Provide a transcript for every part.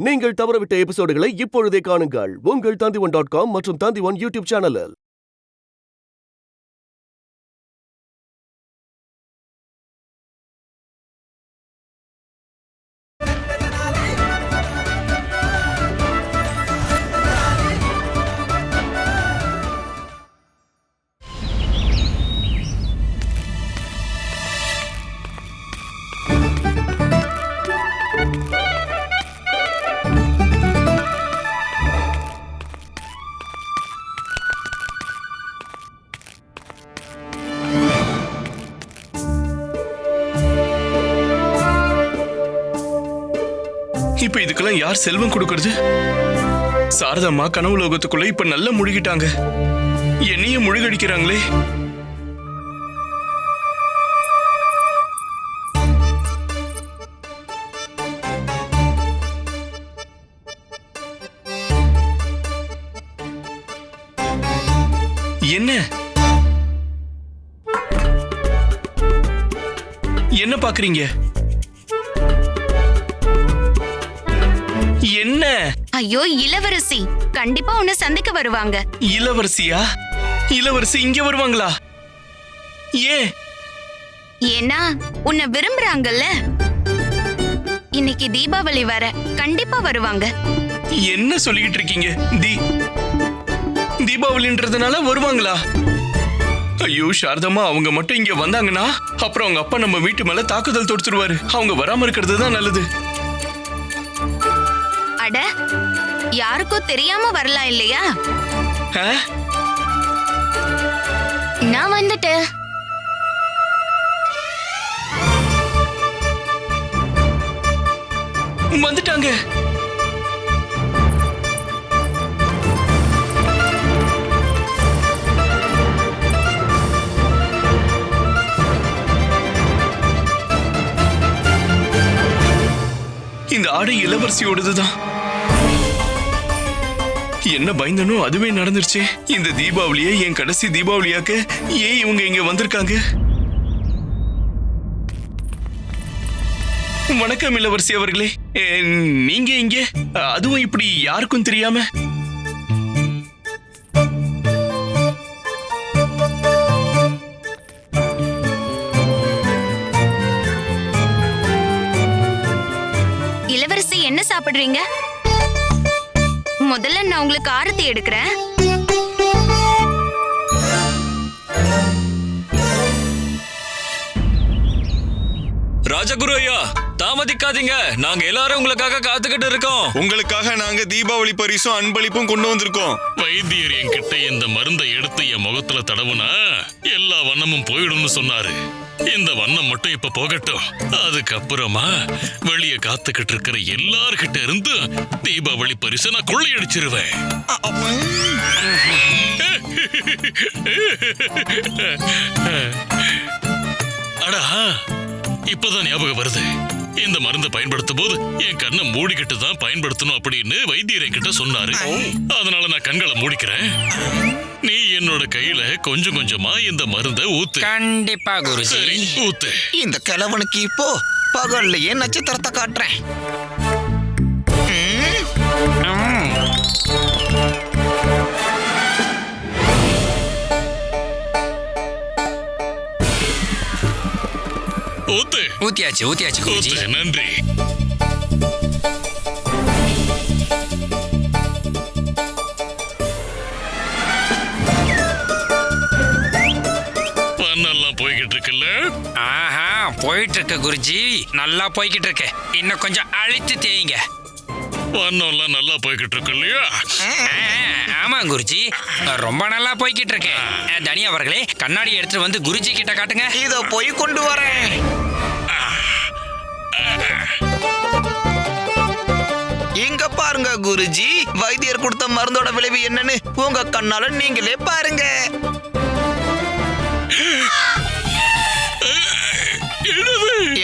நீங்கள் தவறவிட்ட எபிசோடுகளை இப்பொழுதே காணுங்கள் உங்கள் Tandivan.com மற்றும் Tandivan யூடியூப் சேனலில். இப்ப இதுக்கெல்லாம் யார் செல்வம் கொடுக்கறது? சாரதாம்மா கனவு லோகத்துக்குள்ள இப்ப நல்லா முழுகிட்டாங்க. என்னையும் முழுகடிக்கிறாங்களே. என்ன என்ன பாக்குறீங்க? என்ன? ஐயோ, இளவரசி கண்டிப்பா உன்னை சந்திக்க வருவாங்க. இளவரசியா? இளவரசி இங்க வருவாங்களா? ஏன்? ஏன்னா உன்னை விரும்புறாங்கல்ல. இன்னைக்கு தீபாவளி வர கண்டிப்பா வருவாங்க. என்ன சொல்லிக்கிட்டு இருக்கீங்க? தீபாவளின்றதுனால வருவாங்களா? ஐயோ சாரதாம்மா, அவங்க மட்டும் இங்க வந்தாங்கன்னா அப்புறம் அவங்க அப்பா நம்ம வீட்டு மேல தாக்குதல் தொடுத்துருவாரு. அவங்க வராம இருக்கிறது தான் நல்லது. அட, யாருக்கும் தெரியாம வரலாம் இல்லையா? நான் வந்துட்டேன். வந்துட்டாங்க. இந்த ஆடை இளவரசியோடதுதான். என்ன பயந்தனோ அதுவே நடந்துருச்சு. இந்த தீபாவளியை என் கடைசி தீபாவளியாக்க ஏன் இவங்க இங்க வந்திருக்காங்க? வணக்கம் இளவரசி அவர்களே. நீங்க இங்க, அதுவும் இப்படி யாருக்கும் தெரியாம? இளவரசி என்ன சாப்பிடுறீங்க? முதல்ல நான் உங்களுக்கு ஆரத்தி எடுக்கிறேன். ராஜகுரு ஐயா, தாமதிக்காதீங்க. நாங்க எல்லாரும் உங்களுக்காக காத்துக்கிட்டு இருக்கோம். உங்களுக்காக நாங்க தீபாவளி பரிசும் அன்பளிப்பும் கொண்டு வந்திருக்கோம். வைத்தியர் என்கிட்ட இந்த மருந்தை எடுத்து என் முகத்துல தடவுனா எல்லா வண்ணமும் போயிடும்னு சொன்னாரு. இந்த வண்ணம் மட்டும் இப்ப போகட்டும். அதுக்கப்புறமா வெளியே காத்துக்கிட்டு இருக்கிற எல்லார்கிட்ட இருந்து தீபாவளி பரிசு நான் கொள்ளையடிச்சிருவேன். அடா, இப்பதான் ஞாபகம் வருது. இந்த மருந்தை பயன்படுத்தும் போது என் கண்ணை மூடிக்கிட்டு தான் பயன்படுத்தணும் அப்படின்னு வைத்தியர் என்கிட்ட சொன்னாரு. அதனால நான் கண்களை மூடிக்கிறேன். நீ என்னோட கையில கொஞ்சம் கொஞ்சமா இந்த மருந்தை ஊத்து. கண்டிப்பா குருஜி. சரி, ஊத்து. இந்த கிழவனுக்கு இப்போ பகல்லையே நட்சத்திரத்தை காட்டுறேன். ஊத்து. ஊத்தியாச்சு குருஜி. ஊத்து. நன்றி. வண்ணெல்லாம் போய்கிட்டு இருக்குல்ல? ஆஹா, போயிட்டு இருக்கு குருஜி. நல்லா போய்கிட்டு இருக்கு. இன்னும் கொஞ்சம் அழித்து தேய்ங்க. வண்ணம்லாம் நல்லா போய்கிட்டு இருக்கு இல்லையா? ஆமா குருஜி, ரொம்ப நல்லா போய்கிட்டு இருக்கு. தனியா அவர்களே, கண்ணாடி எடுத்துட்டு வந்து குருஜி கிட்ட காட்டுங்க. இதோ போய் கொண்டு வரேன். இங்க பாருங்க குருஜி, வைத்தியர் கொடுத்த மருந்தோட விளைவு என்னன்னு உங்க கண்ணால நீங்களே பாருங்க.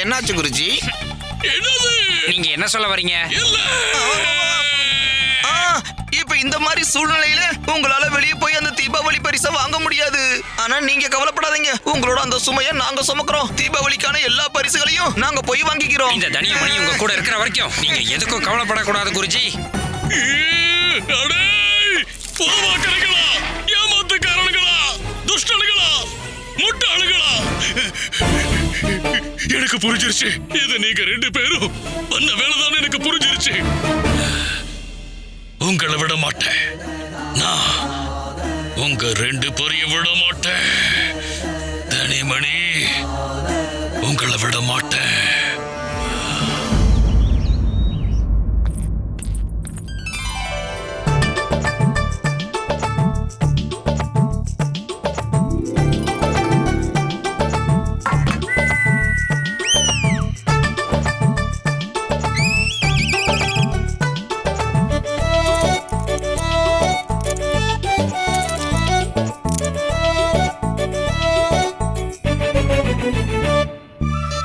என்னாச்சு குருஜி? நீங்க என்ன சொல்ல வரீங்க? இப்ப இந்த மாதிரி சூழ்நிலையில உங்களால வெளியே போய் அந்த தீபாவளி பரிசை வாங்க முடியாது. ஆனா நீங்க கவலைப்படாதீங்க, உங்களோட அந்த சுமையை நாங்க சுமக்கிறோம். தீபாவளிக்கான எல்லா பரிசுகளையும் நாங்க போய் வாங்கிக்கிறோம். இந்த தனியமணி உங்க கூட இருக்கிற வரைக்கும் நீங்க எதுக்கும் கவலைப்படக்கூடாது குருஜி. போவாக்கரைகளா, ஏமாத்துக்காரனுங்களா, துஷ்டனுங்களா, முட்டாளுகளா, எனக்கு புரிஞ்சிருச்சு. இது நீங்க 2 பேரும் பண்ண வேலைதான் எனக்கு புரிஞ்சிருச்சு. உங்களை விட மாட்டேன், நான் உங்க 2 பேரையும் விட மாட்டேன். தனிமணி, உங்களை விட மாட்டேன்.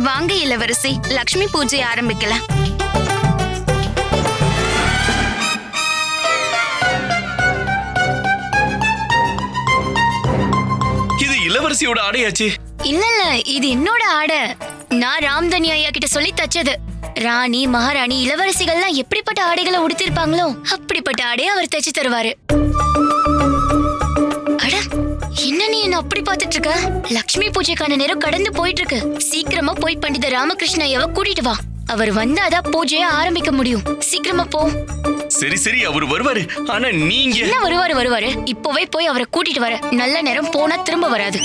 வாங்க இளவரசி, லக்ஷ்மி பூஜை ஆரம்பிக்கலாம். இது இளவரசியோட ஆடையாச்சு. இல்ல இது என்னோட ஆடை. நான் ராம்தனி ஐயா கிட்ட சொல்லி தச்சது. ராணி, மகாராணி, இளவரசிகள்லாம் எப்படிப்பட்ட ஆடைகளை உடுத்திருப்பாங்களோ அப்படிப்பட்ட ஆடையை அவர் தச்சு தருவாரு. அட, என்ன நீ என்ன அப்படி பாத்துட்டு இருக்க? லக்ஷ்மி பூஜைக்கான நேரம் கடந்து போயிட்டு இருக்கு. சீக்கிரமா போய் பண்டித ராமகிருஷ்ண ஐயாவை கூட்டிட்டு வா. அவர் வந்தாதான் பூஜையை ஆரம்பிக்க முடியும். சீக்கிரமா போ. சரி சரி, அவர் வருவாரு. ஆனா நீங்க என்ன வருவாரு? இப்போவே போய் அவரை கூட்டிட்டு வர. நல்ல நேரம் போனா திரும்ப வராது.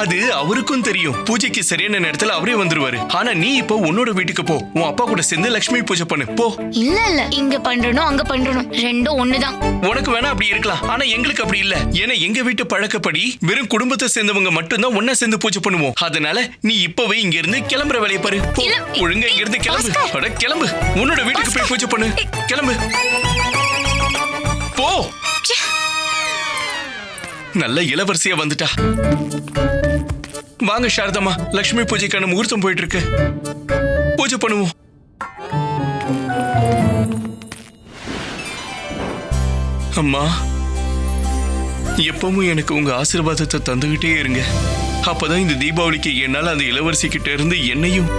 அது அவருக்கும் தெரியும். பூஜைக்கு சரியான நேரத்துல அவரே வந்துருவாரு. ஆனா நீ இப்போ உன்னோட வீட்டுக்கு போ. உன் அப்பா கூட சேர்ந்து லட்சுமி பூஜை பண்ணு போ. இல்ல இங்க பண்றணும் அங்க பண்றணும், ரெண்டும் ஒண்ணுதான். உனக்கு வேணா அப்படி இருக்கலாம், ஆனா எங்களுக்கு அப்படி இல்ல. ஏன்னா எங்க வீட்டு பழக்கப்படி வெறும் குடும்பத்தை சேர்ந்தவங்க மட்டும்தான் ஒன்னா சேர்ந்து பூஜை பண்ணுவோம். அதனால நீ இப்பவே இங்க இருந்து கிளம்புற வேலையை பாரு. போ, ஒழுங்கா இங்க இருந்து கிளம்பு. அட கிளம்பு, உன்னோட வீட்டுக்கு போய் பூஜை பண்ணு. கிளம்பு போ. நல்ல இளவரசியா வந்துட்டா. வாங்க சாரதம்மா, லட்சுமி பூஜைக்கான முகூர்த்தம் போயிட்டு இருக்கு. பூஜை பண்ணுவோம். அம்மா, எப்பவும் எனக்கு உங்க ஆசீர்வாதத்தை தந்துகிட்டே இருங்க. அப்பதான் இந்த தீபாவளிக்கு என்னால அந்த இளவரசி கிட்ட இருந்து என்னையும்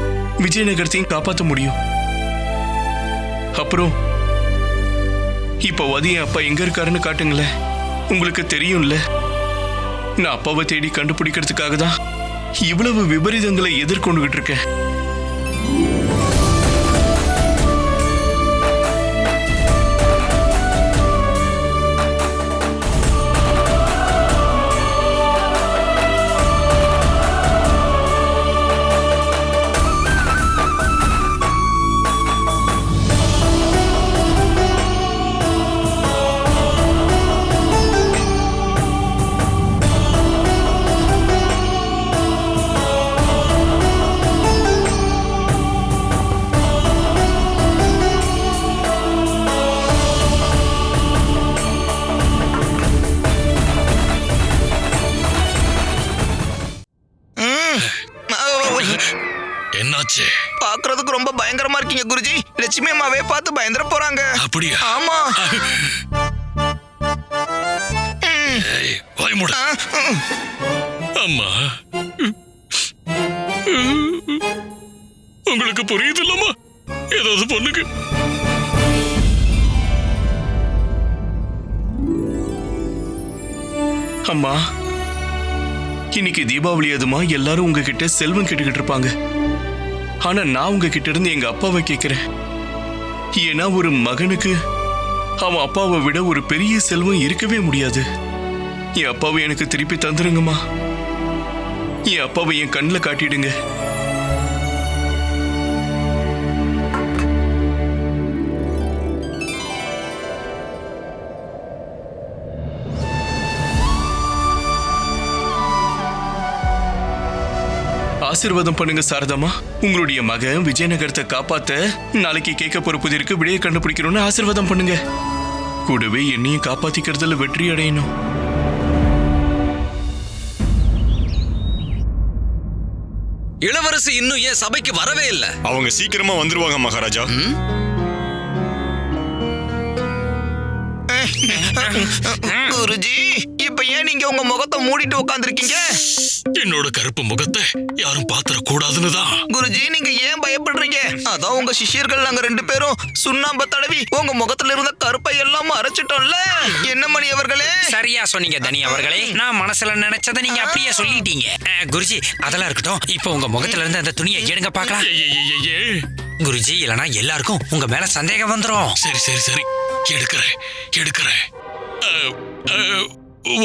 விஜயநகரத்தையும் காப்பாற்ற முடியும். அப்புறம் இப்போவாது என் அப்பா எங்க இருக்காருன்னு காட்டுங்களேன். உங்களுக்கு தெரியும்ல, நான் அப்பாவை தேடி கண்டுபிடிக்கிறதுக்காக தான் இவ்வளவு விபரீதங்களை எதிர்கொண்டுகிட்டு இருக்கேன். என்னாச்சு? பாக்குறதுக்கு ரொம்ப பயங்கரமா இருக்கீங்க குருஜி. லட்சுமி அம்மாவே பார்த்து பயந்துட போறாங்க. அப்படியா? ஆமா. வாய் மூடு. அம்மா, உங்களுக்கு புரியுது இல்லம்மா? ஏதாவது பொண்ணுக்கு அம்மா, இன்னைக்கு தீபாவளி அதுமா எல்லாரும் உங்ககிட்ட செல்வம் கேட்டுக்கிட்டு இருப்பாங்க. ஆனா நான் உங்ககிட்ட இருந்து எங்க அப்பாவை கேட்கிறேன். ஏன்னா ஒரு மகனுக்கு அவன் அப்பாவை விட ஒரு பெரிய செல்வம் இருக்கவே முடியாது. என் அப்பாவை எனக்கு திருப்பி தந்துருங்கம்மா. என் அப்பாவை என் கண்ணில் காட்டிடுங்க. ஆசீர்வாதம் பண்ணுங்க சாரதாமா. உங்களுடைய மகன் விஜயநகரத்தை காப்பாத்த நாளைக்கு கேட்க போற புதிருக்கு விடையை கண்டுபிடிக்கணும்னு ஆசீர்வாதம் பண்ணுங்க. கூடவே என்னையும் காப்பாத்திக்கிறதுல வெற்றி அடையணும். இளவரசி இன்னும் ஏன் சபைக்கு வரவே இல்ல? அவங்க சீக்கிரமா வந்துருவாங்க மகாராஜா. குருஜி, இப்ப ஏன் நீங்க உங்க முகத்தை மூடிட்டு உட்கார்ந்திருக்கீங்க? என்னோட கருப்பு முகத்தை யாரும் பாத்திர கூடாதுன்னு தான். குருஜி, நீங்க ஏன் பயப்படுறீங்க? அதான் உங்க சிஷ்யர்கள் நாங்க 2 பேரும் சுண்ணாம்ப தடவி உங்க முகத்துல இருந்த கருப்பை எல்லாம் மறைச்சிட்டோம்ல. என்ன மணி அவர்களே? சரியா சொன்னீங்க தனி அவர்களே. நான் மனசுல நினைச்சதை நீங்க அப்படியே சொல்லிட்டீங்க. குருஜி, அதெல்லாம் இருக்கட்டும். இப்போ உங்க முகத்துல இருந்து அந்த துணியை எடுங்க பார்க்கலாம். குருஜி, இல்லனா எல்லாருக்கும் உங்க மேல சந்தேகம் வந்துரும். சரி சரி சரி, எடுக்கிறேன்.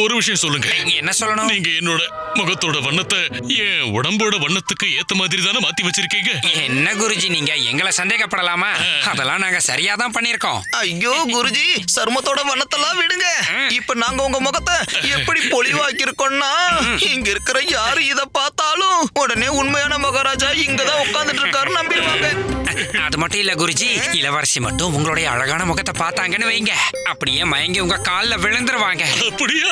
ஒரு விஷயம் சொல்லுங்க. என்ன சொல்லணும்? நீங்க என்னோட முகத்தோட வண்ணத்தை என் உடம்போட வண்ணத்துக்கு ஏத்த மாதிரி தானே மாத்தி வச்சிருக்கீங்க. என்ன குருஜி, நீங்க எங்களை சந்தேகப்படலாமா? அதெல்லாம் நாங்க சரியா தான் பண்ணிருக்கோம். ஐயோ குருஜி, சர்மத்தோட வண்ணத்தெல்லாம் விடுங்க. இப்ப நாங்க உங்க முகத்தை எப்படி பொலிவாக்கி இருக்கோம்னா, இங்க இருக்கிற யாரு இத பார்த்தாலும் உடனே உண்மையான மகாராஜா இங்கதான் உட்கார்ந்துட்டு இருக்காரு நம்பிடுவாங்க. அது மட்டும் இல்ல குருஜி, இளவரசி மட்டும் உங்களுடைய அழகான முகத்தை பார்த்தாங்கன்னு வைங்க, அப்படியே மயங்கி உங்க கால்ல விழுந்துருவாங்க. அப்படியா?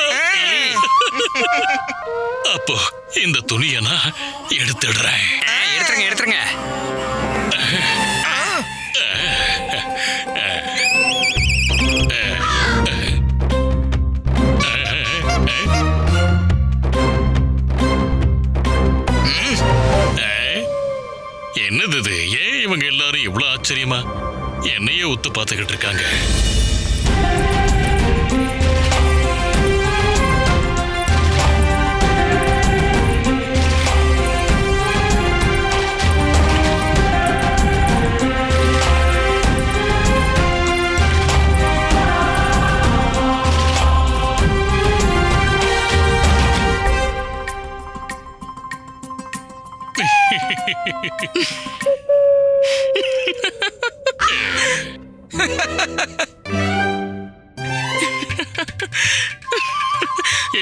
அப்போ இந்த துணியை நான் எடுத்துடுறேன். எடுத்துருங்க. என்னது இது? ஏன் இவங்க எல்லாரும் இவ்வளவு ஆச்சரியமா என்னையே உத்து பார்த்துக்கிட்டு இருக்காங்க?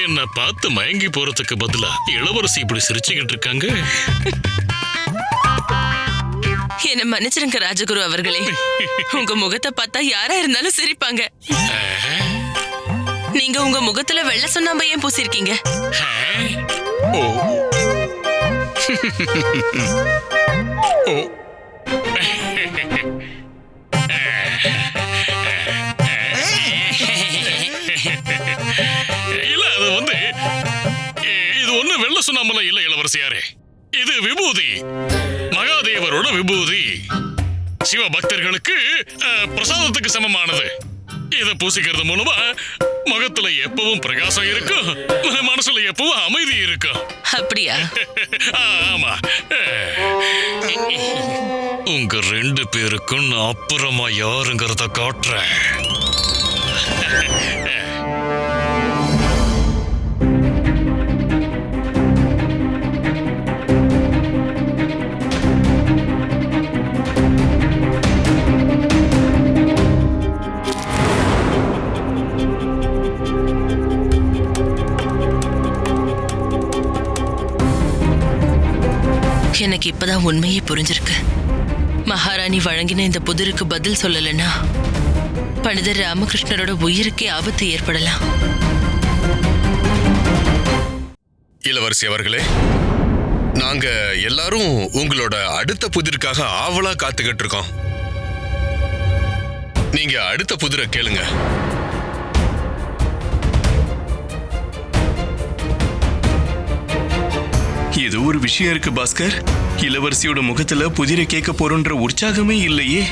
என்ன பார்த்து மயங்கி போறதுக்கு பதிலா இளவரசி இப்படி சிரிச்சுக்கிட்டு இருக்காங்க. என்ன மன்னிச்சிருங்க ராஜகுரு அவர்களே. உங்க முகத்தை பார்த்தா யாரா இருந்தாலும் சிரிப்பாங்க. நீங்க உங்க முகத்துல வெள்ளை சுண்ணாம்பு ஏன் பூசிருக்கீங்க? இல்ல, அது வந்து இது ஒண்ணு வெள்ள சுண்ணாம்பல இல்ல இளவரசியாரே. இது விபூதி, மகாதேவரோட விபூதி. சிவ பக்தர்களுக்கு பிரசாதத்துக்கு சமமானது. இத பூசிக்கிறது மூலமா முகத்துல எப்பவும் பிரகாசம் இருக்கும், மனசுல எப்பவும் அமைதி இருக்கும். அப்படியா? ஆமா. உங்க 2 பேருக்கும் நான் அப்புறமா யாருங்கிறத காட்டுறேன். எனக்கு இப்பதான் உண்மையே புரிஞ்சிருக்கு. மகாராணி வழங்கின இந்த புதிருக்கு பதில் சொல்லலன்னா பண்டிதர் ராமகிருஷ்ணரோட உயிருக்கே ஆபத்து ஏற்படலாம். இளவரசி அவர்களே, நாங்க எல்லாரும் உங்களோட அடுத்த புதிருக்காக ஆவலா காத்துக்கிட்டு இருக்கோம். நீங்க அடுத்த புதிரை கேளுங்க. ஏதோ ஒரு விஷயம் இருக்கு பாஸ்கர். இளவரசியோட முகத்துல புதிரை கேட்க போறோன்ற உற்சாகமே இல்லையே.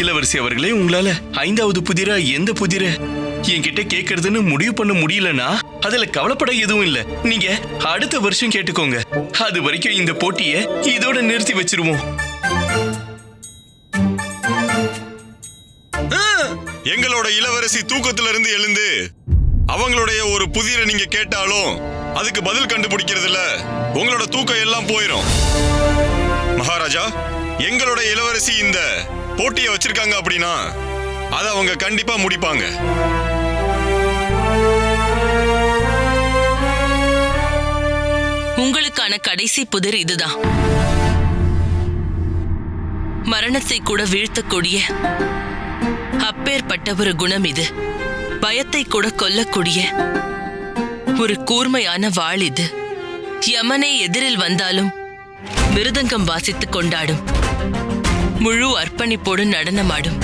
இளவரசி அவர்களே, உங்களால 5வது புதிரா எந்த புதிர என்கிட்ட கேட்கறதுன்னு முடிவு பண்ண முடியலன்னா அதுல கவலைப்பட எதுவும் இல்ல. நீங்க அடுத்த வருஷம் கேட்டுக்கோங்க. அது வரைக்கும் இந்த போட்டியை இதோட நிறுத்தி வச்சிருவோம். எங்களோட இளவரசி தூக்கத்துல இருந்து எழுந்து அவங்களுடைய ஒரு புதிரை நீங்க கேட்டாலும் அதுக்கு பதில் கண்டுபிடிக்கிறதுல உங்களோட தூக்கம் எல்லாம் போயிடும். மகாராஜா, எங்களோட இளவரசி இந்த போட்டியை வச்சிருக்காங்க அப்படின்னா அதை அவங்க கண்டிப்பா முடிப்பாங்க. உங்களுக்கான கடைசி புதிர் இதுதான். மரணத்தை கூட வீழ்த்தக்கூடிய அப்பேற்பட்ட ஒரு குணம் இது. பயத்தை கூட கொல்லக்கூடிய ஒரு கூர்மையான வாள் இது. யமனே எதிரில் வந்தாலும் மிருதங்கம் வாசித்துக் கொண்டாடும், முழு அர்ப்பணிப்போடு நடனமாடும்.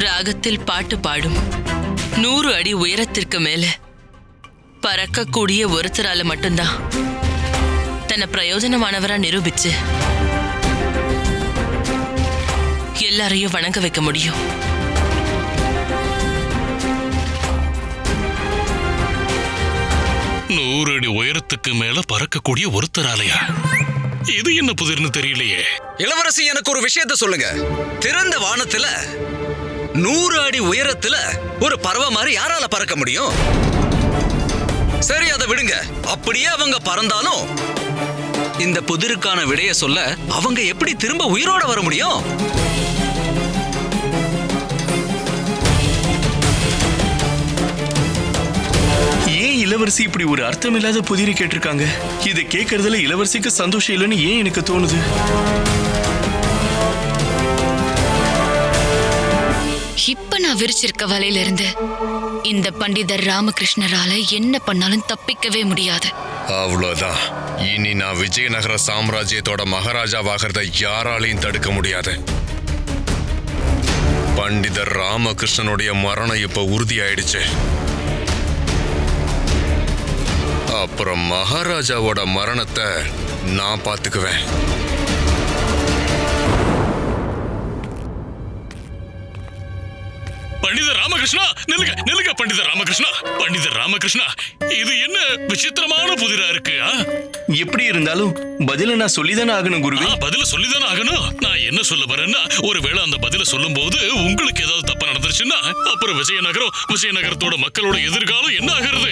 ராகத்தில் பாட்டு பாடும் 100 அடி உயரத்திற்கு மேல பறக்கக்கூடிய ஒருத்தரால மட்டும்தான் தன்னை பிரயோஜனமானவரா நிரூபிச்சு எல்லாரையும் வணங்க வைக்க முடியும். நூறு அடி உயரத்துக்கு மேல பறக்கக்கூடிய ஒருத்தராலையா? இது என்ன புதிர்னு தெரியலையே. இளவரசி, எனக்கு ஒரு விஷயத்த சொல்லுங்க. திறந்த வானத்துல 100 அடி உயரத்துல ஒரு பறவை மாதிரி யாரால பறக்க முடியும்? சரி, அதை விடுங்க. அப்படியே அவங்க பறந்தாலும் இந்த புதிருக்கான விடைய சொல்ல அவங்க எப்படி திரும்ப உயிரோட வர முடியும்? ஏன் இளவரசி இப்படி ஒரு அர்த்தமில்லாத புதிரை கேட்டிருக்காங்க? இதை கேட்கறதுல இளவரசிக்கு சந்தோஷம் இல்லைன்னு ஏன் எனக்கு தோணுது? இப்ப நான் விரிச்சிருக்க வலையில இருந்து இந்த பண்டிதர் ராமகிருஷ்ணரால என்ன பண்ணாலும் தப்பிக்கவே முடியாது. அவ்வளவுதான். இனி நான் விஜயநகர சாம்ராஜ்யத்தோட மகாராஜாவாகிறத யாராலையும் தடுக்க முடியாது. பண்டிதர் ராமகிருஷ்ணனுடைய மரணம் இப்ப உறுதியாயிடுச்சு. அப்புறம் மகாராஜாவோட மரணத்தை நான் பாத்துக்குவேன். பண்டிதர் ராமகிருஷ்ணா, நில்லுங்க நில்லுங்க. பண்டிதர் ராமகிருஷ்ணா, பண்டிதர் ராமகிருஷ்ணா, இது என்ன விசித்திரமான புதிரா இருக்கு? எப்படி இருந்தாலும் பதில நான் சொல்லிதானே ஆகணும் குருவே. பதில சொல்லிதானே ஆகணும். நான் என்ன சொல்ல வரேன்னா, ஒருவேளை அந்த பதில சொல்லும் போது உங்களுக்கு ஏதாவது தப்பா நடந்துருச்சுன்னா அப்புறம் விஜயநகரத்தோட மக்களோட எதிர்காலம் என்ன ஆகிறது?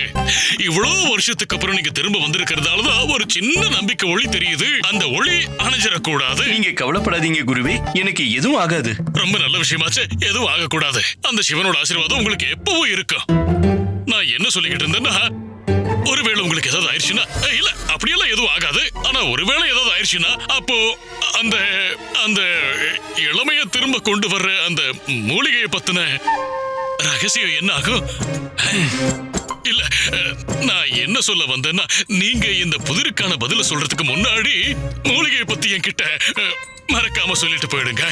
இவ்வளவு வருஷத்துக்கு அப்புறம் நீங்க திரும்ப வந்திருக்கிறதாலதான் ஒரு சின்ன நம்பிக்கை ஒளி தெரியுது. அந்த ஒளி அணைஞ்சிடக்கூடாது. நீங்க கவலைப்படாதீங்க குருவே, எனக்கு எதுவும் ஆகாது. ரொம்ப நல்ல விஷயமாச்சு. எதுவும் ஆகக்கூடாது. அந்த சிவனோட ஆசீர்வாதம் உங்களுக்கு எப்பவும் இருக்கும். நான் என்ன சொல்லிக்கிட்டு இருந்தேன்னா, ஒருவேளை உங்களுக்கு ஏதாவது ஆயிடுச்சுன்னா, இல்ல அப்படியெல்லாம் எதுவும் ஆகாது. ஆனா ஒருவேளை ஏதாவது ஆயிடுச்சுன்னா அப்போ அந்த அந்த இளமைய திரும்ப கொண்டு வர்ற அந்த மூலிகையை பத்தின ரகசியம் என்ன ஆகும்? இல்ல, நான் என்ன சொல்ல வந்தேன்னா, நீங்க இந்த புதிருக்கான பதில சொல்றதுக்கு முன்னாடி மூலிகையை பத்தி என்கிட்ட மறக்காம சொல்லிட்டு போயிடுங்க.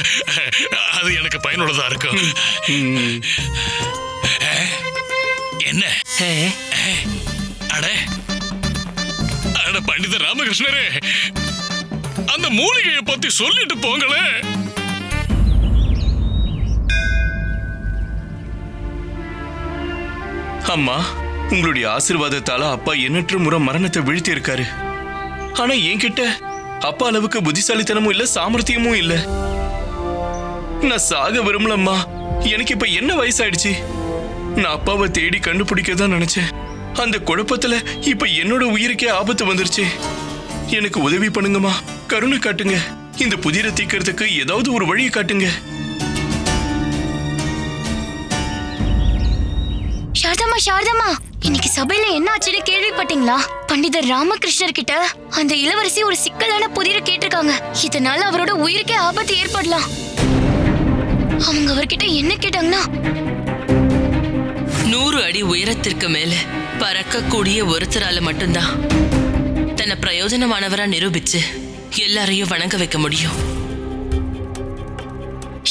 அது எனக்கு பயனுள்ளதா இருக்கும். என்ன அட அட பண்டிதர் ராமகிருஷ்ணரே, அந்த மூலிகையை பத்தி சொல்லிட்டு போங்களே. அம்மா, உங்களுடைய ஆசீர்வாதத்தால அப்பா எண்ணற்ற முறை மரணத்தை வீழ்த்தி இருக்காரு. ஆனா என்கிட்ட அப்பா அளவுக்கு புத்திசாலித்தனமும் இல்ல, சாமர்த்தியமும் இல்ல. நான் சாக விரும்பலம்மா. எனக்கு இப்ப என்ன வயசாயிடுச்சு? நான் அப்பாவை தேடி கண்டுபிடிக்க தான் நினைச்சேன். அந்த குழப்பத்துல இப்ப என்னோட உயிருக்கே ஆபத்து வந்துருச்சு. எனக்கு உதவி பண்ணுங்கம்மா, கருணை காட்டுங்க. இந்த புதிரை தீக்கிறதுக்கு ஏதாவது ஒரு வழியை காட்டுங்க. சாரதாமா, இன்னைக்கு சபையில என்ன ஆச்சுன்னு கேள்விப்பட்டீங்களா? பண்டிதர் ராமகிருஷ்ணர் கிட்ட அந்த இளவரசி ஒரு சிக்கலான புதிரை கேட்டிருக்காங்க. இதனால அவரோட உயிருக்கே ஆபத்து ஏற்படலாம். அவங்க அவர்கிட்ட என்ன கேட்டாங்கன்னா, 100 அடி உயரத்திற்கு மேல பறக்கக்கூடிய ஒருத்தரால மட்டும்தான் தன்னை பிரயோஜனமானவரா நிரூபிச்சு எல்லாரையும் வணங்க வைக்க முடியும்.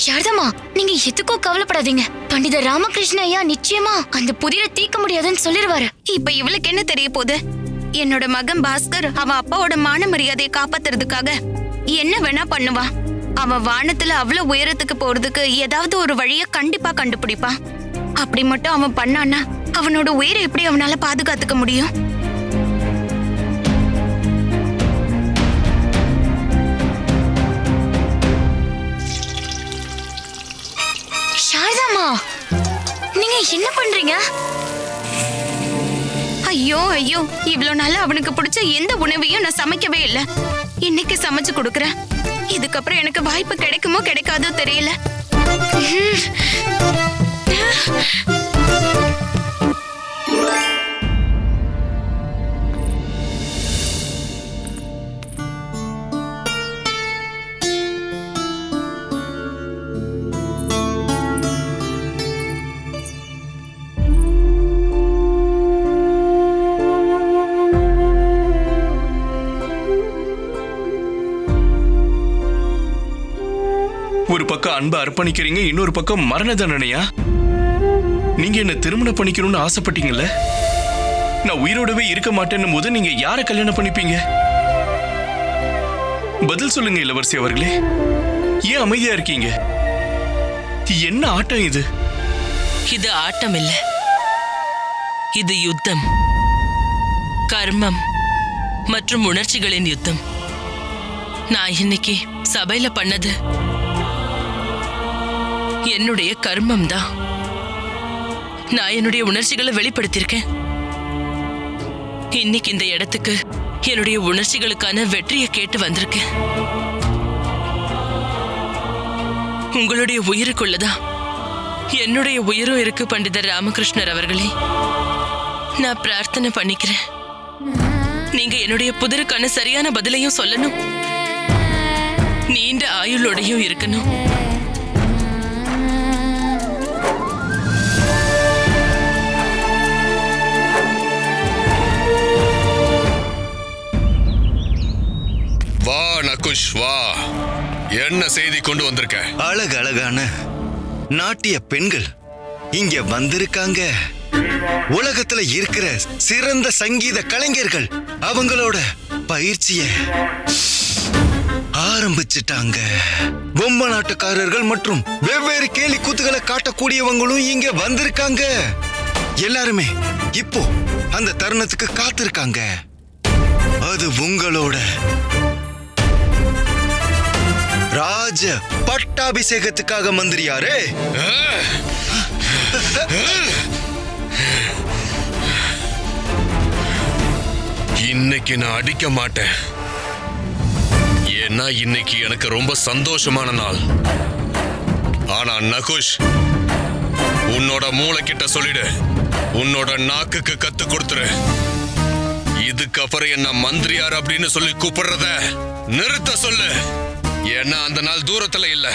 சாரதாமா, நீங்க எதுக்கும் கவலைப்படாதீங்க. பண்டிதர் ராமகிருஷ்ண ஐயா நிச்சயமா அந்த புதிரை தீக்க முடியாதுன்னு சொல்லிடுவாரு. இப்ப இவளுக்கு என்ன தெரிய போகுது? என்னோட மகன் பாஸ்கர் அவன் அப்பாவோட மான மரியாதையை காப்பாத்துறதுக்காக என்ன வேணா பண்ணுவான். அவன் வானத்துல அவ்வளவு உயரத்துக்கு போறதுக்கு ஏதாவது ஒரு வழிய கண்டிப்பா கண்டுபிடிப்பான். அப்படி மட்டும் அவன் பண்ணான்னா அவனோட உயிரை எப்படி அவனால பாதுகாத்துக்க முடியும்? சாரதாமா, நீங்க என்ன பண்றீங்க? ஐயோ ஐயோ, இவ்வளவு நாள் அவனுக்கு பிடிச்ச எந்த உணவையும் நான் சமைக்கவே இல்லை. இன்னைக்கு சமைச்சு கொடுக்கறேன். இதுக்கப்புறம் எனக்கு வாய்ப்பு கிடைக்குமோ கிடைக்காதோ தெரியல. ஒரு பக்கம் அன்பை அர்ப்பணிக்கிறீங்க, இன்னொரு பக்கம் மரண தண்டனையா? நீங்க என்ன திருமணம் பண்ணிக்கணும்னு ஆசைப்பட்டீங்கல்ல? நான் உயிரோடவே இருக்க மாட்டேன்னும் போது நீங்க யாரை கல்யாணம் பண்ணிப்பீங்க? பதில் சொல்லுங்க இளவரசி அவர்களே. ஏன் அமைதியா இருக்கீங்க? என்ன ஆட்டம் இது? இது ஆட்டம் இல்ல, இது யுத்தம். கர்மம் மற்றும் உணர்ச்சிகளின் யுத்தம். நான் இன்னைக்கு சபையில பண்ணது என்னுடைய கர்மம் தான். நான் என்னுடைய உணர்ச்சிகளை வெளிப்படுத்தியிருக்கேன். இன்னைக்கு இந்த இடத்துக்கு என்னுடைய உணர்ச்சிகளுக்கான வெற்றியை கேட்டு வந்திருக்கேன். உங்களுடைய உயிருக்குள்ளதான் என்னுடைய உயிரும் இருக்கு பண்டிதர் ராமகிருஷ்ணர் அவர்களே. நான் பிரார்த்தனை பண்ணிக்கிறேன், நீங்க என்னுடைய புதிருக்கான சரியான பதிலையும் சொல்லணும், நீண்ட ஆயுளோடையும் இருக்கணும். வா நகுஷ் வா, என்ன செய்தி கொண்டு வந்திருக்க? அழகழகான நாட்டிய பெண்கள் இங்க வந்திருக்காங்க. உலகத்துல இருக்கிற சிறந்த சங்கீத கலைஞர்கள் அவங்களோட பயிற்சிய ஆரம்பிச்சிட்டாங்க. பொம்மை நாட்டுக்காரர்கள் மற்றும் வெவ்வேறு கேலி கூத்துகளை காட்டக்கூடியவங்களும் இங்க வந்திருக்காங்க. எல்லாருமே இப்போ அந்த தருணத்துக்கு காத்திருக்காங்க. அது உங்களோட ராஜ பட்டாபிஷேகத்துக்காக மந்திரியாரே. இன்னைக்கு நான் அடிக்க மாட்டேன், ஏன்னா இன்னைக்கு எனக்கு ரொம்ப சந்தோஷமான நாள். ஆனா நகுஷ், உன்னோட மூளை கிட்ட சொல்லிடு, உன்னோட நாக்குக்கு கத்து கொடுத்துரு. இதுக்கப்புறம் என்ன மந்திரியார் அப்படின்னு சொல்லி கூப்பிடுறத நிறுத்த சொல்லு. ஏன்னா அந்த நாள் தூரத்துல இல்ல,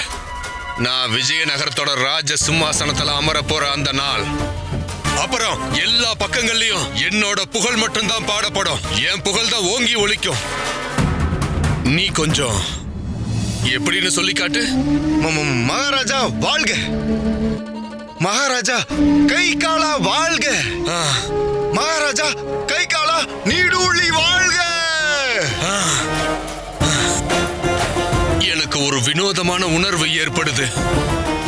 நான் விஜயநகரத்தோட ராஜ சிம்மாசனத்துல அமர போற அந்த நாள். அப்புறம் எல்லா பக்கங்கள்லயும் என்னோட புகழ் மட்டும்தான் பாடப்படும், என் புகழ் தான் ஓங்கி ஒலிக்கும். நீ கொஞ்சம் எப்படின்னு சொல்லி காட்டு. மகாராஜா வாழ்க, மகாராஜா கை காலா வாழ்க, மகாராஜா கை காலா நீடூழி வாழ்க. எனக்கு ஒரு வினோதமான உணர்வு ஏற்படுது,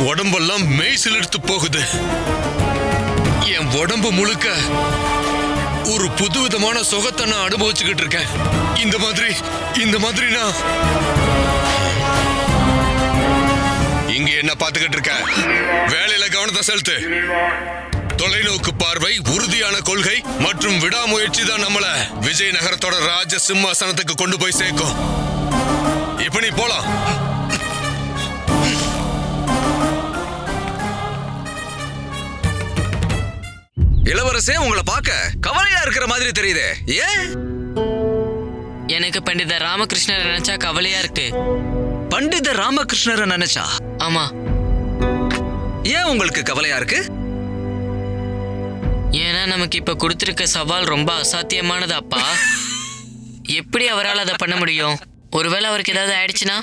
உடம்பெல்லாம் மெய் சிலிர்த்து போகுது. என் உடம்பு முழுக்க ஒரு புதுவிதமான சுகத்தை நான் அனுபவிச்சுக்கிட்டு இருக்கேன். இந்த மாதிரி நான் இங்க என்ன பார்த்துக்கிட்டு இருக்க? வேலையில கவனத்தை செலுத்து. தொலைநோக்கு பார்வை, உறுதியான கொள்கை மற்றும் விடாமுயற்சி தான் நம்மள விஜயநகரத்தோட ராஜ சிம்மாசனத்துக்கு கொண்டு போய் சேர்க்கும். இப்ப நீ போலாம். இளவரசே, உங்களை பார்க்க கவலையா இருக்கிற மாதிரி தெரியுது. ஏன்? எனக்கு பண்டிதர் ராமகிருஷ்ணரை நினைச்சா கவலையா இருக்கு. பண்டிதர் ராமகிருஷ்ணரை நினைச்சா? ஆமா. ஏன் உங்களுக்கு கவலையா இருக்கு? ஏன்னா நமக்கு இப்ப கொடுத்திருக்க சவால் ரொம்ப அசாத்தியமானது அப்பா. எப்படி அவரால் அதை பண்ண முடியும்? ஒருவேளை அவருக்கு ஏதாவது ஆயிடுச்சுன்னா?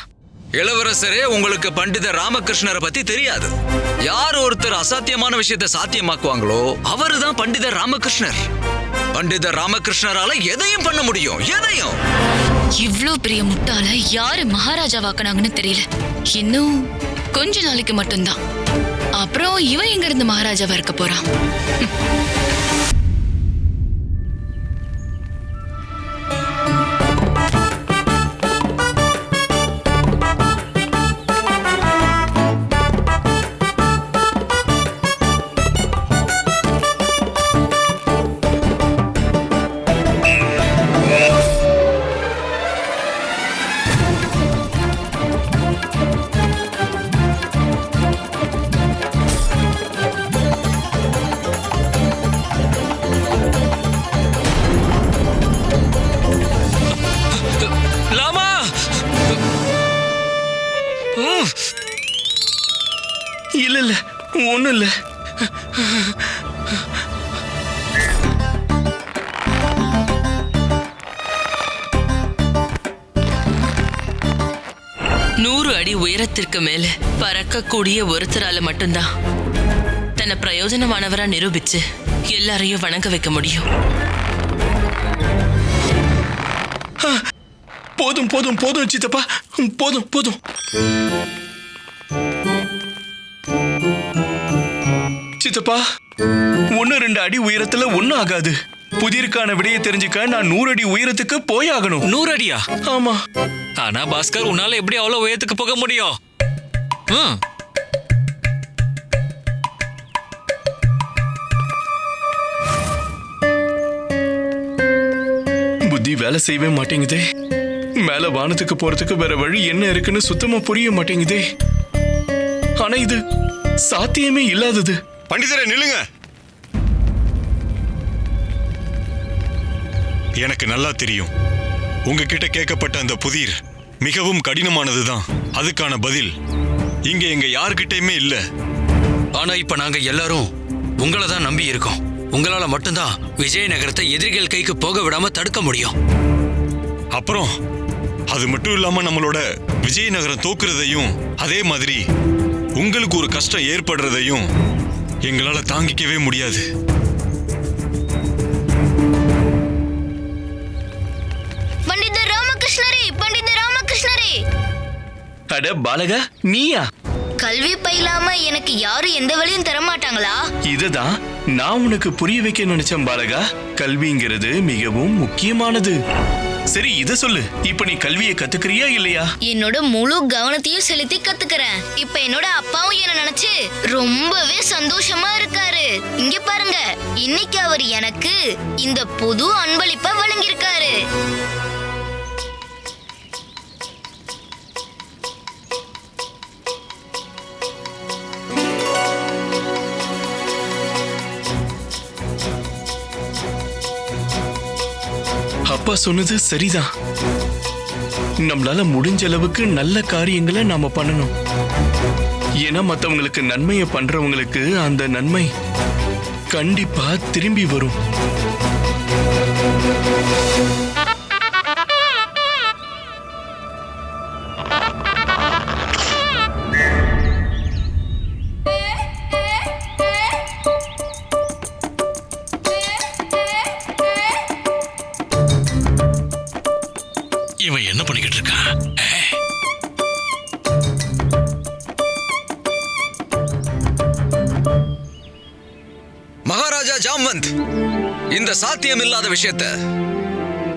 இளவரசரே, உங்களுக்கு பண்டிதர் ராமகிருஷ்ணரை பத்தி தெரியாது. யார் ஒருத்தர் அசாத்தியமான விஷயத்தை சாத்தியமாக்குவாங்களோ அவருதான் பண்டிதர் ராமகிருஷ்ணர். பண்டிதர் ராமகிருஷ்ணரால எதையும் பண்ண முடியும், எதையும். இவ்ளோ பெரிய முட்டாள யாரு மகாராஜாவாக்குனாங்கன்னு தெரியல. இன்னும் கொஞ்ச நாளைக்கு மட்டும்தான். அப்புறம் இவன் எங்க இருந்து மகாராஜாவா இருக்க போறான்? இல்ல இல்ல, ஒண்ணும் இல்ல. நூறு அடி உயரத்திற்கு மேல பறக்கக்கூடிய ஒருத்தரால மட்டும்தான் தன்னை பிரயோஜனமானவரா நிரூபிச்சு எல்லாரையும் வணங்க வைக்க முடியும். போதும் போதும் போதும் சித்தப்பா, போதும் போதும். சித்தப்பா, 1-2 அடி உயரத்துல ஒண்ணும் ஆகாது. புதிருக்கான விடையை தெரிஞ்சுக்க நான் 100 அடி உயரத்துக்கு போயாகணும். 100 அடியா? ஆமா. ஆனா பாஸ்கர், உன்னால எப்படி அவ்வளவு உயரத்துக்கு போக முடியும்? புத்தி வேலை செய்யவே மாட்டேங்குதே. மேல வானத்துக்கு போறதுக்கு வேற வழி என்ன இருக்குன்னு சுத்தமா புரிய மாட்டேங்குதே. ஆனா இது சாத்தியமே இல்லாதது. பண்டிதரே நில்லுங்க. எனக்கு நல்லா தெரியும், உங்ககிட்ட கேட்கப்பட்ட அந்த புதிர் மிகவும் கடினமானதுதான். அதுக்கான பதில் இங்க எங்க யாருக்கிட்டயுமே இல்ல. ஆனா இப்ப நாங்க எல்லாரும் உங்களை தான் நம்பி இருக்கோம். உங்களால மட்டும்தான் விஜயநகரத்தை எதிரிகள் கைக்கு போக விடாம தடுக்க முடியும். அப்புறம் அது மட்டும் இல்லாம நம்மளோட விஜயநகரம் தோக்குறதையும், அதே மாதிரி உங்களுக்கு ஒரு கஷ்டம் ஏற்படுறதையும் எங்களால தாங்கிக்கவே முடியாது. பண்டிதர் ராமகிருஷ்ணரே, பண்டிதர் ராமகிருஷ்ணரே. அட பாலகா, நீயா? கல்வி பயிலாம எனக்கு யாரும் எந்த வழியும் தரமாட்டாங்களா? இதுதான் நான் உனக்கு புரிய வைக்க நினைச்சேன் பாலகா. கல்விங்கிறது மிகவும் முக்கியமானது. சரி, இத சொல்லு, இப்ப நீ கல்வியை கத்துக்கிறியா இல்லையா? என்னோட முழு கவனத்தையும் செலுத்தி கத்துக்கிறேன். இப்ப என்னோட அப்பாவும் என்ன நினைச்சு ரொம்பவே சந்தோஷமா இருக்காரு. இங்க பாருங்க, இன்னைக்கு அவர் எனக்கு இந்த புது அன்பளிப்பை வழங்கியிருக்காரு. அப்பா சொன்னது சரிதான். நம்மளால முடிஞ்ச அளவுக்கு நல்ல காரியங்களை நாம பண்ணணும். ஏன்னா மத்தவங்களுக்கு நன்மையை பண்றவங்களுக்கு அந்த நன்மை கண்டிப்பா திரும்பி வரும். இவன் என்ன பண்ணிக்கிட்டு இருக்கான்? மகாராஜா ஜாம்வந்த், இந்த சாத்தியம் இல்லாத விஷயத்தை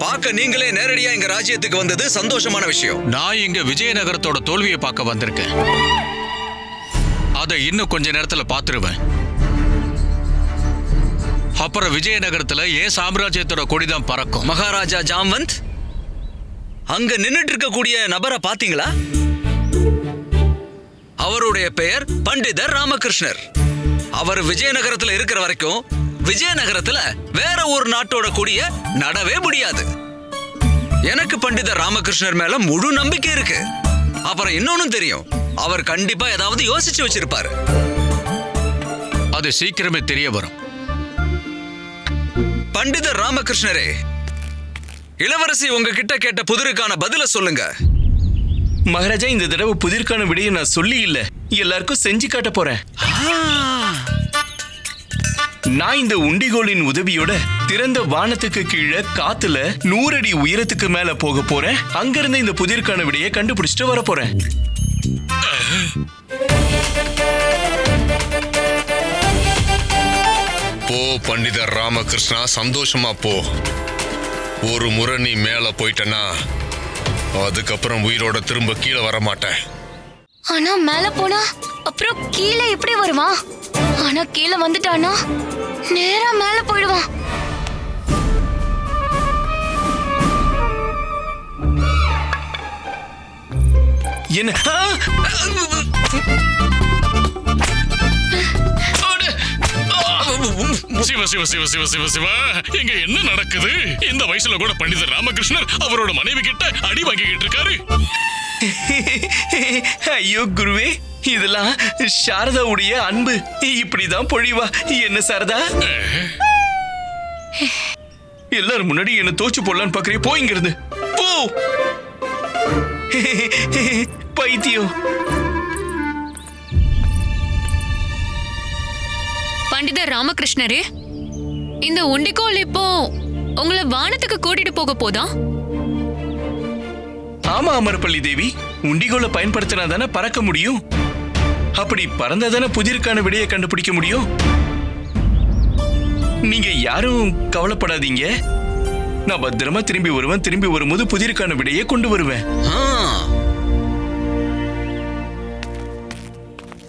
பார்க்க நீங்களே நேரடியா எங்க ராஜ்யத்துக்கு வந்தது சந்தோஷமான விஷயம். நான் இங்க விஜயநகரத்தோட தோல்வியை பார்க்க வந்திருக்கேன். அதை இன்னும் கொஞ்ச நேரத்துல பாத்துருவேன். அப்புறம் விஜயநகரத்துல ஏன் சாம்ராஜ்யத்தோட கொடிதான் பறக்கும். மகாராஜா ஜாம்வந்த், அங்க நின்னுட்டு இருக்கக்கூடிய நபரை பாத்தீங்களா? அவருடைய பெயர் பண்டிதர் ராமகிருஷ்ணர். அவர் விஜயநகரத்துல இருக்கிற வரைக்கும் விஜயநகரத்துல வேற ஒரு நாட்டோட கொடிய நடவே முடியாது. எனக்கு பண்டிதர் ராமகிருஷ்ணர் மேல முழு நம்பிக்கை இருக்கு. அப்புறம் இன்னொன்னும் தெரியும், அவர் கண்டிப்பா ஏதாவது யோசிச்சு வச்சிருப்பாரு. அது சீக்கிரமே தெரிய வரும். பண்டிதர் ராமகிருஷ்ணரே, இளவரசி உங்ககிட்ட கேட்ட புதிருக்கான பதில சொல்லுங்க. மகாராஜா, இந்த தடவை புதிர்க்கான விடையை நான் சொல்லி இல்ல, எல்லாருக்கும் செஞ்சு காட்ட போறேன். நான் இந்த உண்டிகோலின் உதவியோட திறந்த வானத்துக்கு கீழே காத்துல 100 அடி உயரத்துக்கு மேல போக போறேன். அங்கிருந்து இந்த புதிர்க்கான விடையை கண்டுபிடிச்சிட்டு வர போறேன். போ பண்டிதர் ராமகிருஷ்ணா, சந்தோஷமா போ. ஒரு முறை நீ மேல போயிட்டனா அதுக்கப்புறம் உயிரோட திரும்ப கீழே வர மாட்டேன். ஆனா மேல போனா அப்புறம் கீழே எப்படி வருவான்? ஆனா கீழே வந்துட்டானா நேரா மேல போயிடுவான். என்ன? சிவ சிவ சிவ சிவ சிவ சிவா, இங்க என்ன நடக்குது? இந்த வயசுல கூட பண்டிதர் ராமகிருஷ்ணர் அவரோட மனைவி கிட்ட அடி வாங்கிக்கிட்டு இருக்காரு. ஐயோ குருவே, இதெல்லாம் சாரதாவுடைய அன்பு இப்படிதான் பொழிவா. என்ன சாரதா, எல்லாரும் முன்னாடி என்ன தோச்சு போடலான்னு பாக்குறிய? போ இங்கிருந்து போ. பைத்தியம். பண்டிதர் ராமகிருஷ்ணரே, இந்த உண்டிக்கோல் இப்போ உங்களை வானத்துக்கு கூட்டிட்டு போக போதா? ஆமா அமரப்பள்ளி தேவி, உண்டிகோலை பயன்படுத்தினா தானே பறக்க முடியும். அப்படி பறந்தாதானே புதிருக்கான விடையை கண்டுபிடிக்க முடியும். நீங்க யாரும் கவலைப்படாதீங்க, நான் பத்திரமா திரும்பி வருவேன். திரும்பி வரும்போது புதிருக்கான விடையை கொண்டு வருவேன்.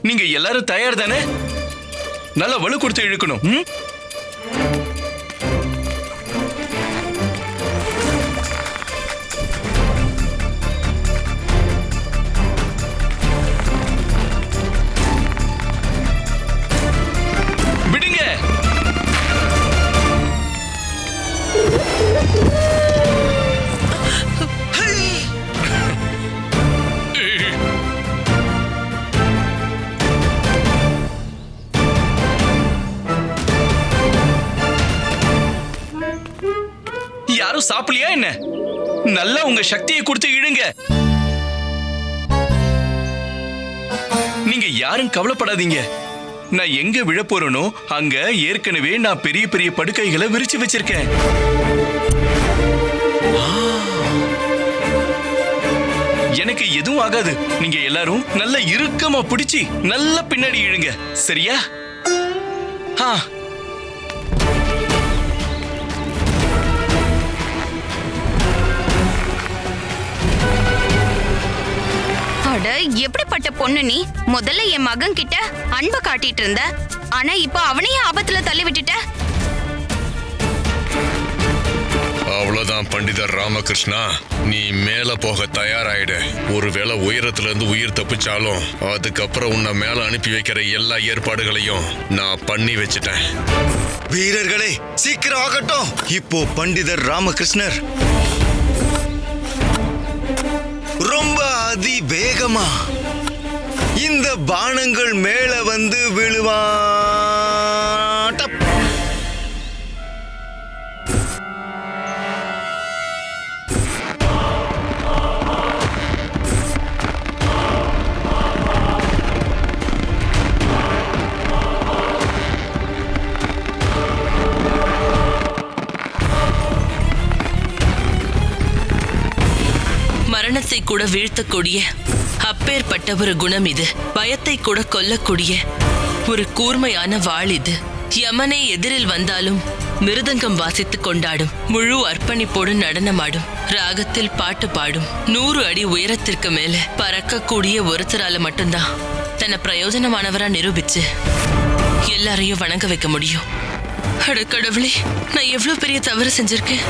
நீங்க எல்லாரும் தயார் தானே? நல்லா வலு கொடுத்து இழுக்கணும். விடுங்க. யாரும் சாப்பிடலையா என்ன? நல்லா உங்க சக்தியை கொடுத்து இழுங்க. நீங்க யாரும் கவலைப்படாதீங்க. நான் எங்க விழப்போறனோ அங்க ஏற்கனவே நான் பெரிய பெரிய படுக்கைகளை விரிச்சு வச்சிருக்கேன். எனக்கு எதுவும் ஆகாது. நீங்க எல்லாரும் நல்ல இறுக்கமா பிடிச்சி நல்லா பின்னாடி இழுங்க, சரியா? அட, எப்படிப்பட்ட பொண்ணு நீ? முதல்ல என் மகன் கிட்ட அன்பை காட்டிட்டு இருந்த, ஆனா இப்ப அவனையும் ஆபத்துல தள்ளி விட்டுட்ட. அவ்வளவுதான் பண்டிதர் ராமகிருஷ்ணா, நீ மேல போக தயாராயிடு. ஒருவேளை உயரத்துல இருந்து உயிர் தப்பிச்சாலும் அதுக்கப்புறம் உன்னை மேல அனுப்பி வைக்கிற எல்லா ஏற்பாடுகளையும் நான் பண்ணி வச்சுட்டேன். வீரர்களே, சீக்கிரம் ஆகட்டும். இப்போ பண்டிதர் ராமகிருஷ்ணர் ரொம்ப அதிவேகமா இந்த பானங்கள் மேல வந்து விழுவான். மரணத்தை கூட வீழ்த்தக்கூடிய அப்பேற்பட்ட ஒரு குணம் இது. பயத்தை கூட கொல்லக்கூடிய ஒரு கூர்மையான வாள் இது. யமனே எதிரில் வந்தாலும் மிருதங்கம் வாசித்துக் கொண்டாடும், முழு அர்ப்பணிப்போடு நடனமாடும், ராகத்தில் பாட்டு பாடும், 100 அடி உயரத்திற்கு மேல பறக்கக்கூடிய ஒருத்தரால மட்டும்தான் தன்னை பிரயோஜனமானவரா நிரூபிச்சு எல்லாரையும் வணங்க வைக்க முடியும். அட கடவுளே, நான் எவ்வளவு பெரிய தவறு செஞ்சிருக்கேன்.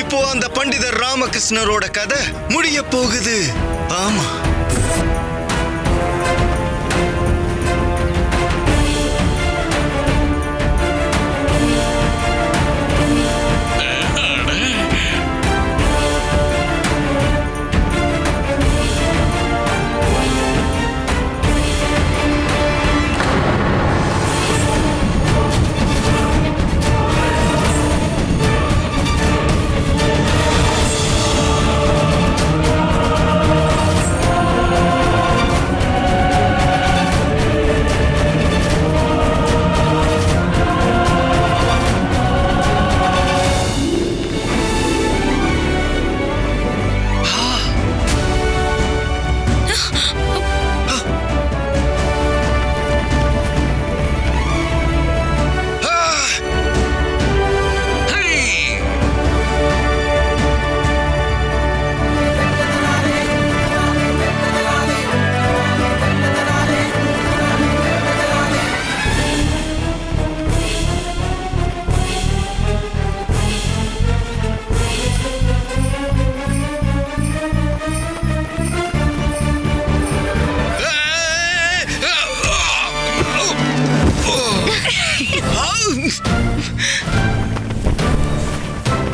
இப்போ அந்த பண்டிதர் ராமகிருஷ்ணரோட கதை முடிய போகுது. ஆமா,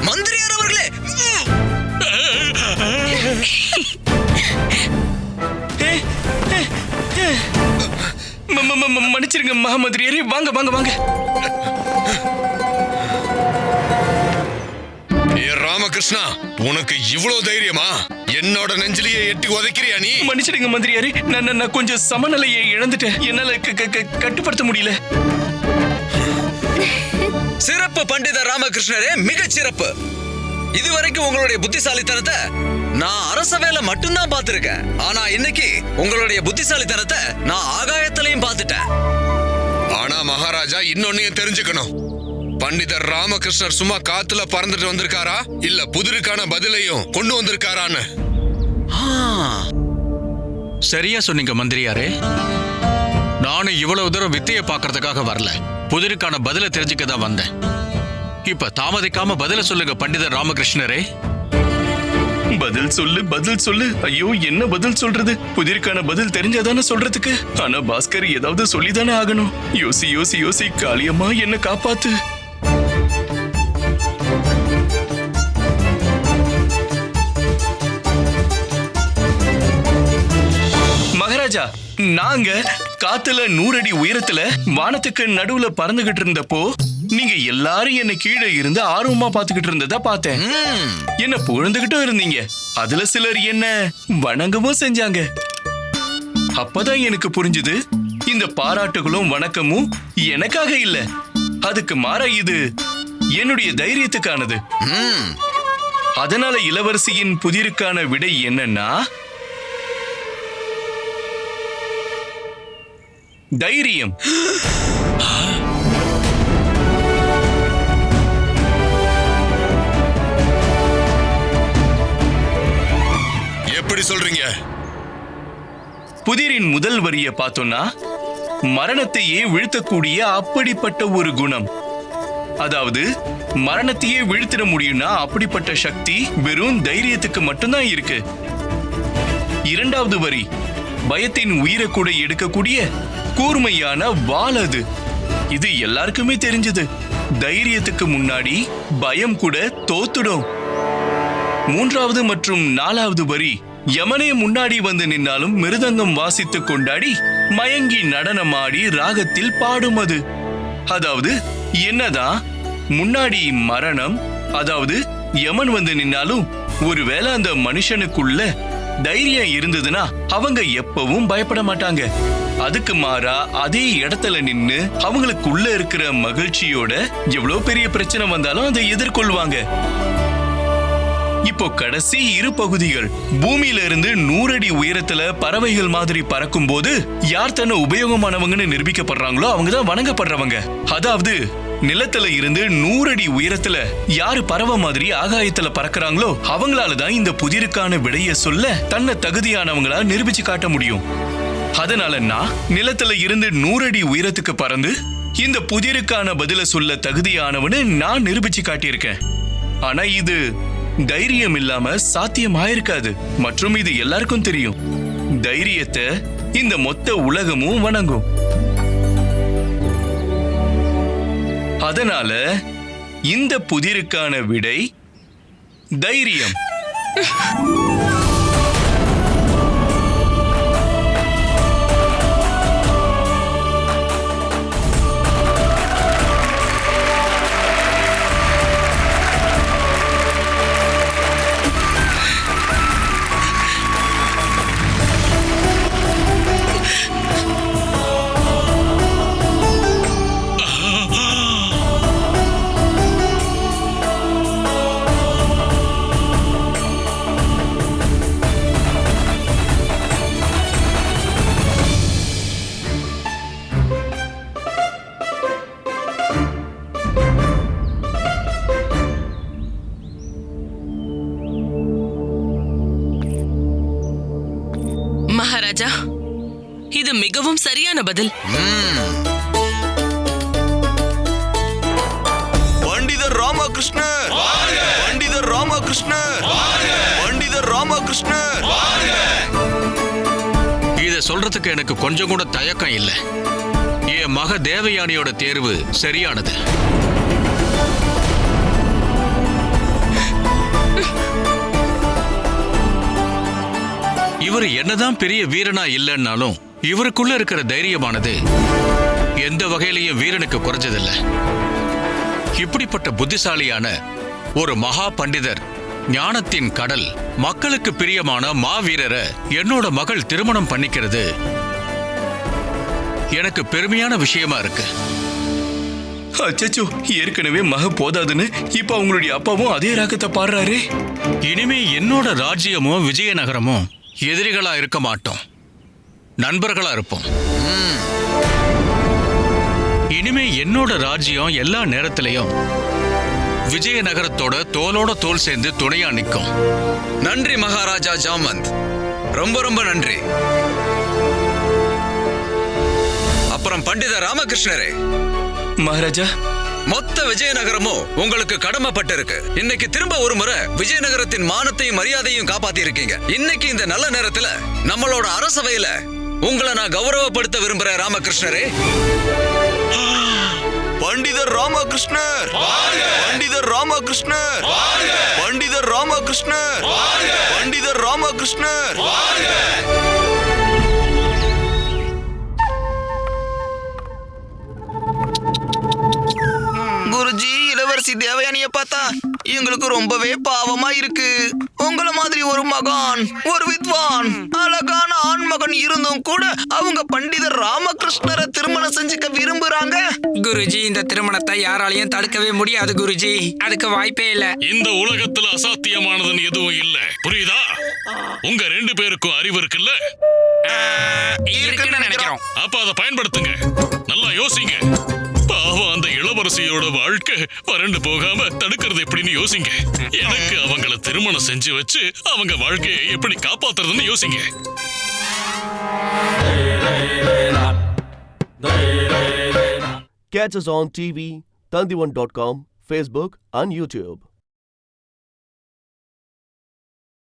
மந்திரியார் அவர்களே, மன்னிச்சிருங்க மகாமந்திரியாரே. வாங்க வாங்க வாங்க. ராமகிருஷ்ணா, உனக்கு இவ்வளவு தைரியமா? என்னோட நெஞ்சிலேயே எட்டி உதைக்கிறியா நீ? மன்னிச்சிடுங்க மந்திரியாரே, நான் கொஞ்சம் சமநிலையை இழந்துட்டேன். என்னால கட்டுப்படுத்த முடியல. சிறப்பு பண்டிதர் ராமகிருஷ்ணரே, மிகச் சிறப்பு. இதுவரைக்கும் உங்களுடைய புத்திசாலித்தனத்தை நான் அரச வேலை மட்டும்தான் பார்த்திருக்கேன். ஆனா இன்னைக்கு உங்களுடைய புத்திசாலித்தனத்தை நான் ஆகாயத்திலையும் பார்த்துட்டேன். ஆனா மகாராஜா, இன்னொன்னையும் தெரிஞ்சுக்கணும். பண்டிதர் ராமகிருஷ்ணர் சும்மா காத்துல பறந்துட்டு வந்திருக்காரா, இல்ல புதிருக்கான பதிலையும் கொண்டு வந்திருக்காரான்னு? சரியா சொன்னீங்க மந்திரியாரே. நானும் இவ்வளவு தூரம் வித்தையை பார்க்கறதுக்காக வரல, புதிருக்கான பதிலை தெரிஞ்சுக்க தான் வந்தேன். இப்ப தாமதிக்காம பதில சொல்லுங்க பண்டிதர் ராமகிருஷ்ணரே. பதில் சொல்லு, பதில் சொல்லு. ஐயோ, என்ன பதில் சொல்றது? புதிருக்கான பதில் தெரிஞ்சாதானே சொல்றதுக்கு. ஆனா பாஸ்கர் ஏதாவது சொல்லிதானே ஆகணும். யோசி யோசி யோசி. காளியம்மா, என்ன காப்பாத்து. மகாராஜா, நாங்க காத்துல 100 அடி உயரத்துல வானத்துக்கு நடுவுல பறந்துகிட்டு இருந்தப்போ நீங்க எல்லாரும் என்ன கீழே இருந்து ஆர்வமா பாத்துக்கிட்டு இருந்ததா பார்த்தேன். என்ன புகழ்ந்துகிட்டும் இருந்தீங்க. அதுல சிலர் என்ன வணங்கவும் செஞ்சாங்க. அப்பதான் எனக்கு புரிஞ்சுது, இந்த பாராட்டுகளும் வணக்கமும் எனக்காக இல்ல, அதுக்கு மாறா இது என்னுடைய தைரியத்துக்கானது. அதனால இளவரசியின் புதிருக்கான விடை என்னன்னா தைரியம். எப்படி சொல்றீங்க? புதிரின் முதல் வரியை பார்த்தோம்னா, மரணத்தையே வீழ்த்தக்கூடிய அப்படிப்பட்ட ஒரு குணம். அதாவது மரணத்தையே வீழ்த்திட முடியும்னா அப்படிப்பட்ட சக்தி வெறும் தைரியத்துக்கு மட்டும்தான் இருக்கு. இரண்டாவது வரி, பயத்தின் உயிரை கூட எடுக்கக்கூடிய கூர்மையான வாள் அது. இது எல்லாருக்குமே தெரிஞ்சது. தைரியத்துக்கு முன்னாடி பயம் கூட தோத்துடும். மூன்றாவது மற்றும் 4வது வரி, யமனே முன்னாடி வந்து நின்னாலும் மிருதங்கம் வாசித்து கொண்டாடி மயங்கி நடனமாடி ராகத்தில் பாடும் அது. அதாவது என்னதான் முன்னாடி மரணம், அதாவது யமன் வந்து நின்னாலும் ஒருவேளை அந்த மனுஷனுக்குள்ள தைரியம் இருந்ததுன்னா அவங்க எப்பவும் பயப்பட மாட்டாங்க. அதுக்கு மாறா அதே இடத்துல நின்னு அவங்களுக்குள்ள இருக்கிற மகிழ்ச்சியோட எவ்வளவு பெரிய பிரச்சனை வந்தாலும் அதை எதிர்கொள்வாங்க. இப்போ கடைசி 2 பகுதிகள். பூமியில இருந்து 100 அடி உயரத்துல பறவைகள் மாதிரி பறக்கும் போது யார் தன்னை உபயோகமானவங்கன்னு நிரூபிக்கப்படுறாங்களோ அவங்கதான் வணங்கப்படுறவங்க. அதாவது நிலத்துல இருந்து 100 அடி உயரத்துல யாரு பறவை மாதிரி ஆகாயத்துல பறக்கிறாங்களோ அவங்களாலதான் இந்த புதிருக்கான விடைய சொல்ல தன்னை தகுதியானவங்களா நிரூபிச்சு காட்ட முடியும். அதனால நான் நிலத்துல இருந்து 100 அடி உயரத்துக்கு பறந்து இந்த புதிருக்கான பதில சொல்ல தகுதியானவனு நான் நிரூபிச்சு காட்டியிருக்கேன். ஆனா இது தைரியம் இல்லாம சாத்தியமாயிருக்காது. மற்றும் இது எல்லாருக்கும் தெரியும். தைரியத்தை இந்த மொத்த உலகமும் வணங்கும். அதனால இந்த புதிருக்கான விடை தைரியம். மகாராஜா, இது மிகவும் சரியான பதில். பண்டிதர் ராமகிருஷ்ணர், பண்டிதர் ராமகிருஷ்ணர், பண்டிதர் ராமகிருஷ்ணர். இத சொல்றதுக்கு எனக்கு கொஞ்சம் கூட தயக்கம் இல்ல. என் என் மக தேவயானியோட தேர்வு சரியானது. இவர் என்னதான் பெரிய வீரனா இல்லைன்னாலும் இவருக்குள்ள இருக்கிற தைரியமானது எந்த வகையிலையும் வீரனுக்கு குறைஞ்சதில்லை. இப்படிப்பட்ட புத்திசாலியான ஒரு மகா பண்டிதர், ஞானத்தின் கடல், மக்களுக்கு பிரியமான மாவீரரை என்னோட மகள் திருமணம் பண்ணிக்கிறது எனக்கு பெருமையான விஷயமா இருக்கு. அச்சச்சோ, ஏற்கனவே மக போதாதுன்னு இப்ப அவங்களுடைய அப்பாவும் அதே ராகத்தை பாடுறாரு. இனிமே என்னோட ராஜ்யமும் விஜயநகரமும் எதிரிகளா இருக்க மாட்டோம், நண்பர்களா இருப்போம். இனிமே என்னோட ராஜ்யம் எல்லா நேரத்திலையும் விஜயநகரத்தோட தோளோட தோல் சேர்ந்து துணையா நிற்கும். நன்றி மகாராஜா ஜாமந்த், ரொம்ப ரொம்ப நன்றி. அப்புறம் பண்டித ராமகிருஷ்ணரே. மகாராஜா, மொத்த விஜயநகரமும் உங்களுக்கு கடமைப்பட்டு இருக்கு. இன்னைக்கு திரும்ப ஒரு முறை விஜயநகரத்தின் மானத்தையும் மரியாதையும் காப்பாத்தி இருக்கீங்க. இன்னைக்கு இந்த நல்ல நேரத்துல நம்மளோட அரசவையில உங்களை நான் கௌரவப்படுத்த விரும்புறேன் ராமகிருஷ்ணரே. பண்டிதர் ராமகிருஷ்ணர், பண்டிதர் ராமகிருஷ்ணர், பண்டிதர் ராமகிருஷ்ணர், பண்டிதர் ராமகிருஷ்ணர். குருஜி, இளவரசி தேவயானிய பார்த்தா எங்களுக்கு ரொம்பவே பாவமா இருக்கு. உங்களை மாதிரி ஒரு மகான், ஒரு வித்வான், அழகான ஆண்மகன் இருந்தும் கூட அவங்க பண்டிதர் ராமகிருஷ்ணரை திருமணம் செஞ்சுக்க விரும்புறாங்க. குருஜி, இந்த திருமணத்தை யாராலையும் தடுக்கவே முடியாது குருஜி, அதுக்கு வாய்ப்பே இல்ல. இந்த உலகத்துல அசாத்தியமானதுன்னு எதுவும் இல்ல, புரியுதா? உங்க 2 பேருக்கும் அறிவு இருக்குல்ல? இருக்குன்னு நினைக்கிறோம். அப்ப அதை பயன்படுத்துங்க, நல்லா யோசிங்க. பாவம், அந்த இளவரசியோட வாழ்க்கை வறண்டு போகாம தடுக்கிறது எப்படின்னு யோசிங்க. எனக்கு அவங்கள திருமணம் செஞ்சு வச்சு அவங்க வாழ்க்கையை எப்படி காப்பாத்துறதுன்னு யோசிங்க. Catch us on TV, Tandivan.com, Facebook and YouTube.